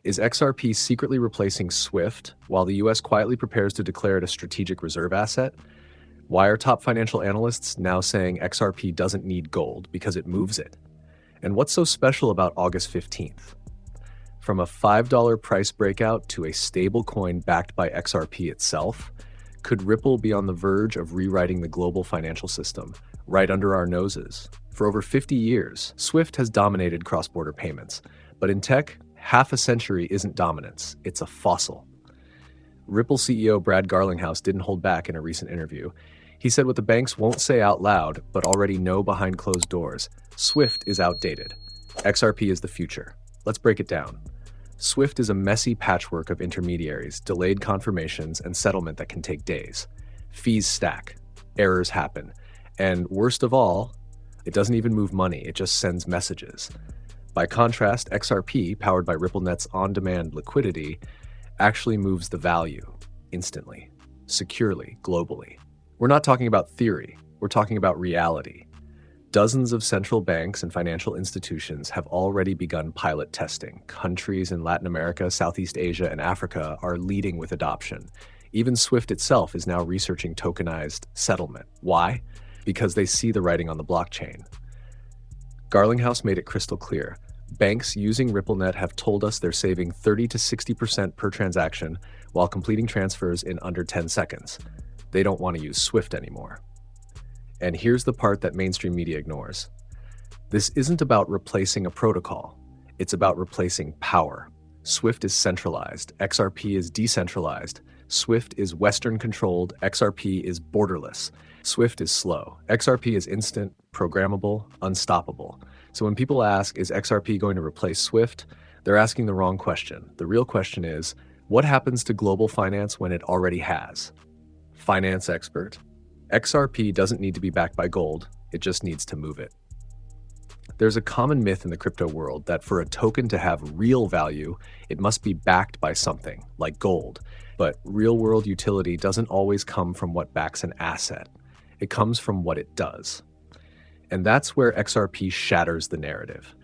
Is XRP secretly replacing SWIFT while the US quietly prepares to declare it a strategic reserve asset? Why are top financial analysts now saying XRP doesn't need gold because it moves it? And what's so special about August 15th? From a $5 price breakout to a stablecoin backed by XRP itself, could Ripple be on the verge of rewriting the global financial system right under our noses? For over 50 years, SWIFT has dominated cross-border payments, but in tech, half a century isn't dominance, it's a fossil. Ripple CEO Brad Garlinghouse didn't hold back in a recent interview. He said what the banks won't say out loud, but already know behind closed doors: SWIFT is outdated. XRP is the future. Let's break it down. SWIFT is a messy patchwork of intermediaries, delayed confirmations, and settlement that can take days. Fees stack, errors happen, and worst of all, it doesn't even move money, it just sends messages. By contrast, XRP, powered by RippleNet's on-demand liquidity, actually moves the value instantly, securely, globally. We're not talking about theory, we're talking about reality. Dozens of central banks and financial institutions have already begun pilot testing. Countries in Latin America, Southeast Asia, and Africa are leading with adoption. Even SWIFT itself is now researching tokenized settlement. Why? Because they see the writing on the blockchain. Garlinghouse made it crystal clear. Banks using RippleNet have told us they're saving 30 to 60% per transaction while completing transfers in under 10 seconds. They don't want to use SWIFT anymore. And here's the part that mainstream media ignores. This isn't about replacing a protocol. It's about replacing power. SWIFT is centralized. XRP is decentralized. SWIFT is Western-controlled. XRP is borderless. SWIFT is slow. XRP is instant, programmable, unstoppable. So when people ask, is XRP going to replace SWIFT? They're asking the wrong question. The real question is, what happens to global finance when it already has? Finance expert. XRP doesn't need to be backed by gold, it just needs to move it. There's a common myth in the crypto world that for a token to have real value, it must be backed by something, like gold. But real-world utility doesn't always come from what backs an asset. It comes from what it does. And that's where XRP shatters the narrative.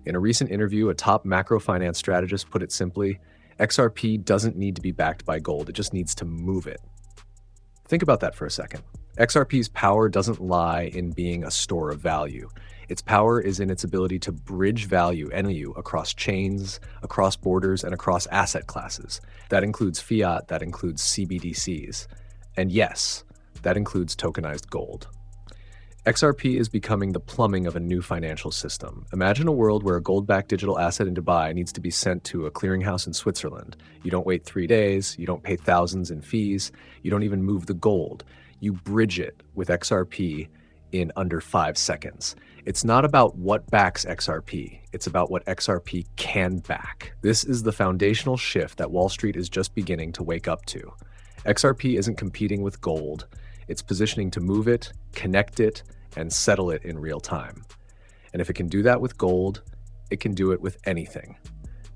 In a recent interview, a top macro finance strategist put it simply, XRP doesn't need to be backed by gold, it just needs to move it. Think about that for a second. XRP's power doesn't lie in being a store of value. Its power is in its ability to bridge value across chains, across borders, and across asset classes. That includes fiat, that includes CBDCs. And yes, that includes tokenized gold. XRP is becoming the plumbing of a new financial system. Imagine a world where a gold-backed digital asset in Dubai needs to be sent to a clearinghouse in Switzerland. You don't wait 3 days, you don't pay thousands in fees, you don't even move the gold. You bridge it with XRP in under 5 seconds. It's not about what backs XRP, it's about what XRP can back. This is the foundational shift that Wall Street is just beginning to wake up to. XRP isn't competing with gold, it's positioning to move it, connect it, and settle it in real time. And if it can do that with gold, it can do it with anything.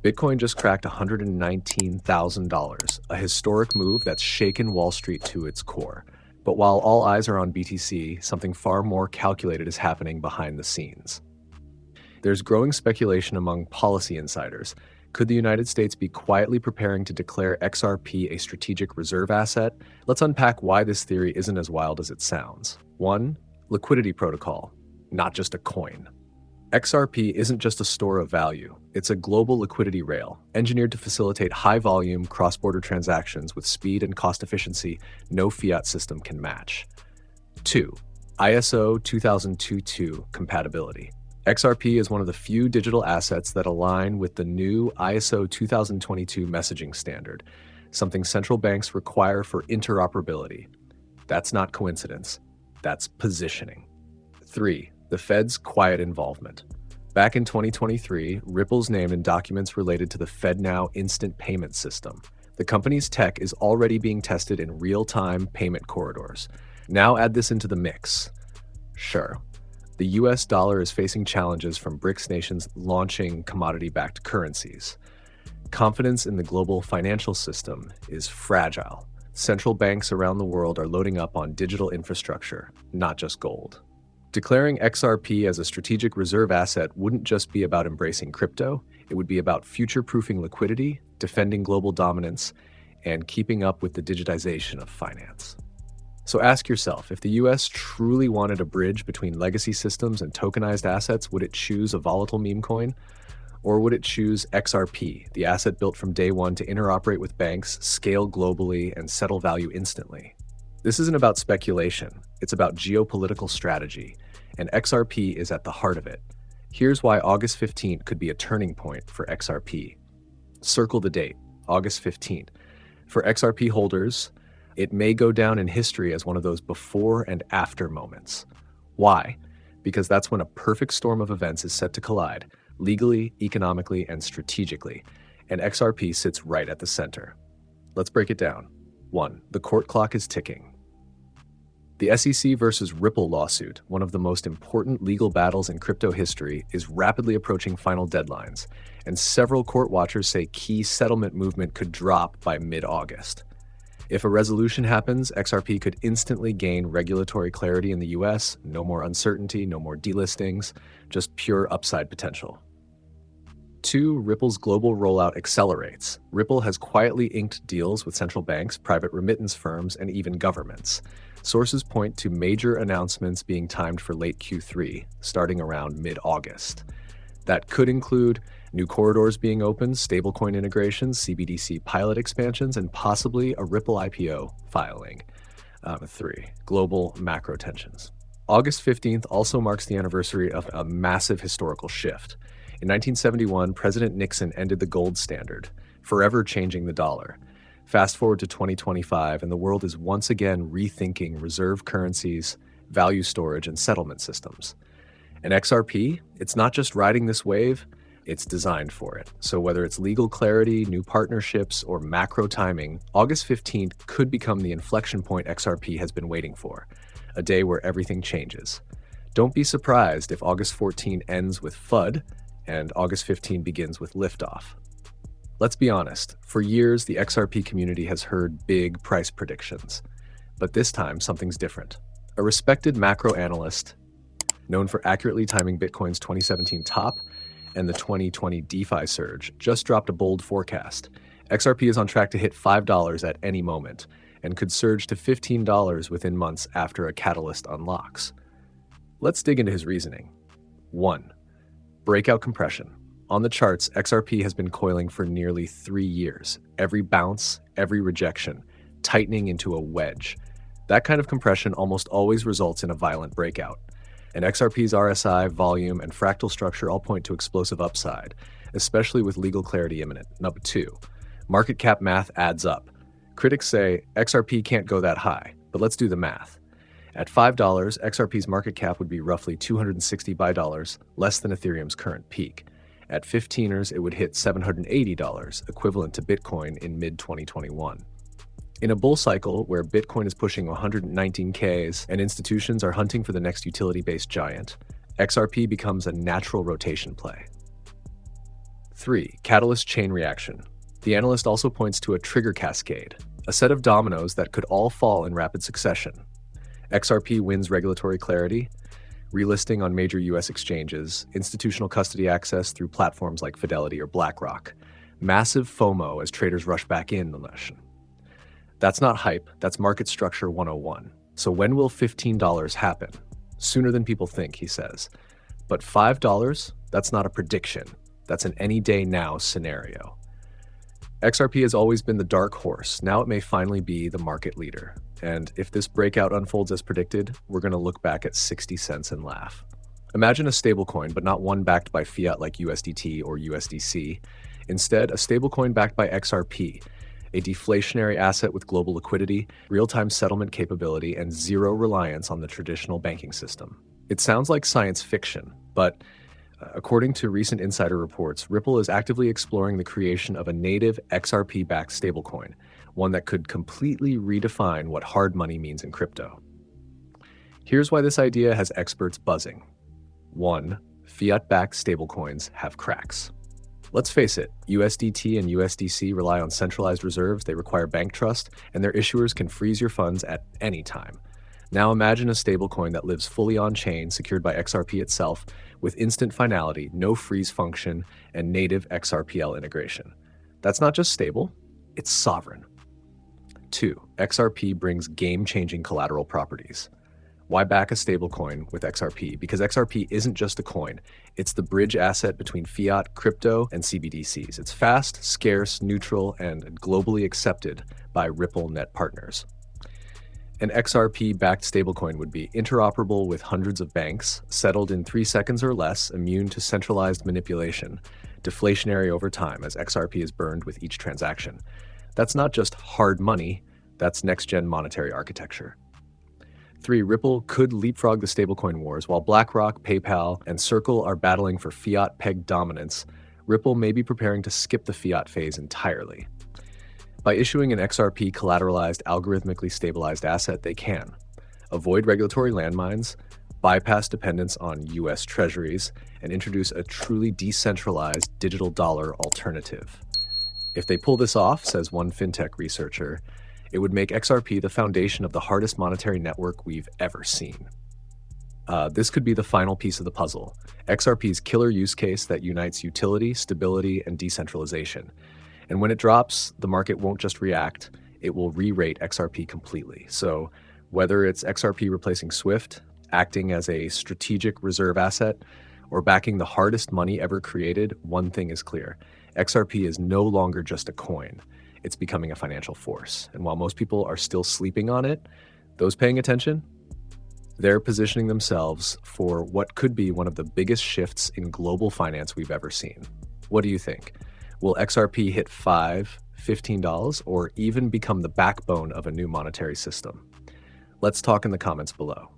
Bitcoin just cracked $119,000, a historic move that's shaken Wall Street to its core. But while all eyes are on BTC, something far more calculated is happening behind the scenes. There's growing speculation among policy insiders. Could the United States be quietly preparing to declare XRP a strategic reserve asset? Let's unpack why this theory isn't as wild as it sounds. 1. Liquidity protocol, not just a coin. XRP isn't just a store of value, it's a global liquidity rail, engineered to facilitate high-volume, cross-border transactions with speed and cost efficiency no fiat system can match. 2. ISO 2022 compatibility. XRP is one of the few digital assets that align with the new ISO 2022 messaging standard, something central banks require for interoperability. That's not coincidence, that's positioning. 3. The Fed's quiet involvement. Back in 2023, Ripple's name in documents related to the FedNow instant payment system. The company's tech is already being tested in real-time payment corridors. Now add this into the mix. Sure, the US dollar is facing challenges from BRICS nations launching commodity-backed currencies. Confidence in the global financial system is fragile. Central banks around the world are loading up on digital infrastructure, not just gold. Declaring XRP as a strategic reserve asset wouldn't just be about embracing crypto, It would be about future-proofing liquidity, defending global dominance, and keeping up with the digitization of finance. So ask yourself, if the US truly wanted a bridge between legacy systems and tokenized assets, would it choose a volatile meme coin? Or would it choose XRP, the asset built from day one to interoperate with banks, scale globally, and settle value instantly? This isn't about speculation, it's about geopolitical strategy, and XRP is at the heart of it. Here's why August 15th could be a turning point for XRP. Circle the date, August 15th. For XRP holders, it may go down in history as one of those before and after moments. Why? Because that's when a perfect storm of events is set to collide, legally, economically, and strategically, and XRP sits right at the center. Let's break it down. 1. The court clock is ticking. The SEC versus Ripple lawsuit, one of the most important legal battles in crypto history, is rapidly approaching final deadlines, and several court watchers say key settlement movement could drop by mid-August. If a resolution happens, XRP could instantly gain regulatory clarity in the US, no more uncertainty, no more delistings, just pure upside potential. 2. Ripple's global rollout accelerates. Ripple has quietly inked deals with central banks, private remittance firms, and even governments. Sources point to major announcements being timed for late Q3, starting around mid-August. That could include new corridors being opened, stablecoin integrations, CBDC pilot expansions, and possibly a Ripple IPO filing. 3. Global macro tensions. August 15th also marks the anniversary of a massive historical shift. In 1971, President Nixon ended the gold standard, forever changing the dollar. Fast forward to 2025, and the world is once again rethinking reserve currencies, value storage, and settlement systems. And XRP, it's not just riding this wave, it's designed for it. So whether it's legal clarity, new partnerships, or macro timing, August 15th could become the inflection point XRP has been waiting for, a day where everything changes. Don't be surprised if August 14 ends with FUD and August 15 begins with liftoff. Let's be honest, for years the XRP community has heard big price predictions, but this time something's different. A respected macro analyst, known for accurately timing Bitcoin's 2017 top and the 2020 DeFi surge, just dropped a bold forecast. XRP is on track to hit $5 at any moment and could surge to $15 within months after a catalyst unlocks. Let's dig into his reasoning. 1. Breakout compression. On the charts, XRP has been coiling for nearly 3 years. Every bounce, every rejection, tightening into a wedge. That kind of compression almost always results in a violent breakout. And XRP's RSI, volume, and fractal structure all point to explosive upside, especially with legal clarity imminent. Number 2, market cap math adds up. Critics say XRP can't go that high, but let's do the math. At $5, XRP's market cap would be roughly $260 less than Ethereum's current peak. At 15ers, it would hit $780, equivalent to Bitcoin in mid-2021. In a bull cycle where Bitcoin is pushing 119Ks and institutions are hunting for the next utility-based giant, XRP becomes a natural rotation play. 3. Catalyst chain reaction. The analyst also points to a trigger cascade, a set of dominoes that could all fall in rapid succession. XRP wins regulatory clarity, relisting on major US exchanges, institutional custody access through platforms like Fidelity or BlackRock, massive FOMO as traders rush back in the nation. That's not hype, that's market structure 101. So when will $15 happen? Sooner than people think, he says. But $5? That's not a prediction. That's an any day now scenario. XRP has always been the dark horse. Now it may finally be the market leader. And if this breakout unfolds as predicted, we're going to look back at 60 cents and laugh. Imagine a stablecoin, but not one backed by fiat like USDT or USDC. Instead, a stablecoin backed by XRP, a deflationary asset with global liquidity, real-time settlement capability, and zero reliance on the traditional banking system. It sounds like science fiction, but according to recent insider reports, Ripple is actively exploring the creation of a native XRP-backed stablecoin, one that could completely redefine what hard money means in crypto. Here's why this idea has experts buzzing. 1. Fiat-backed stablecoins have cracks. Let's face it, USDT and USDC rely on centralized reserves, they require bank trust, and their issuers can freeze your funds at any time. Now imagine a stablecoin that lives fully on-chain, secured by XRP itself, with instant finality, no freeze function, and native XRPL integration. That's not just stable, it's sovereign. 2. XRP brings game-changing collateral properties. Why back a stablecoin with XRP? Because XRP isn't just a coin, it's the bridge asset between fiat, crypto, and CBDCs. It's fast, scarce, neutral, and globally accepted by RippleNet partners. An XRP-backed stablecoin would be interoperable with hundreds of banks, settled in 3 seconds or less, immune to centralized manipulation, deflationary over time as XRP is burned with each transaction. That's not just hard money, that's next-gen monetary architecture. 3. Ripple could leapfrog the stablecoin wars. While BlackRock, PayPal, and Circle are battling for fiat-pegged dominance, Ripple may be preparing to skip the fiat phase entirely. By issuing an XRP collateralized, algorithmically stabilized asset, they can avoid regulatory landmines, bypass dependence on US treasuries, and introduce a truly decentralized digital dollar alternative. If they pull this off, says one fintech researcher, it would make XRP the foundation of the hardest monetary network we've ever seen. This could be the final piece of the puzzle, XRP's killer use case that unites utility, stability, and decentralization. And when it drops, the market won't just react, it will re-rate XRP completely. So whether it's XRP replacing SWIFT, acting as a strategic reserve asset, or backing the hardest money ever created, one thing is clear. XRP is no longer just a coin. It's becoming a financial force. And while most people are still sleeping on it, those paying attention, they're positioning themselves for what could be one of the biggest shifts in global finance we've ever seen. What do you think? Will XRP hit $5, $15, or even become the backbone of a new monetary system? Let's talk in the comments below.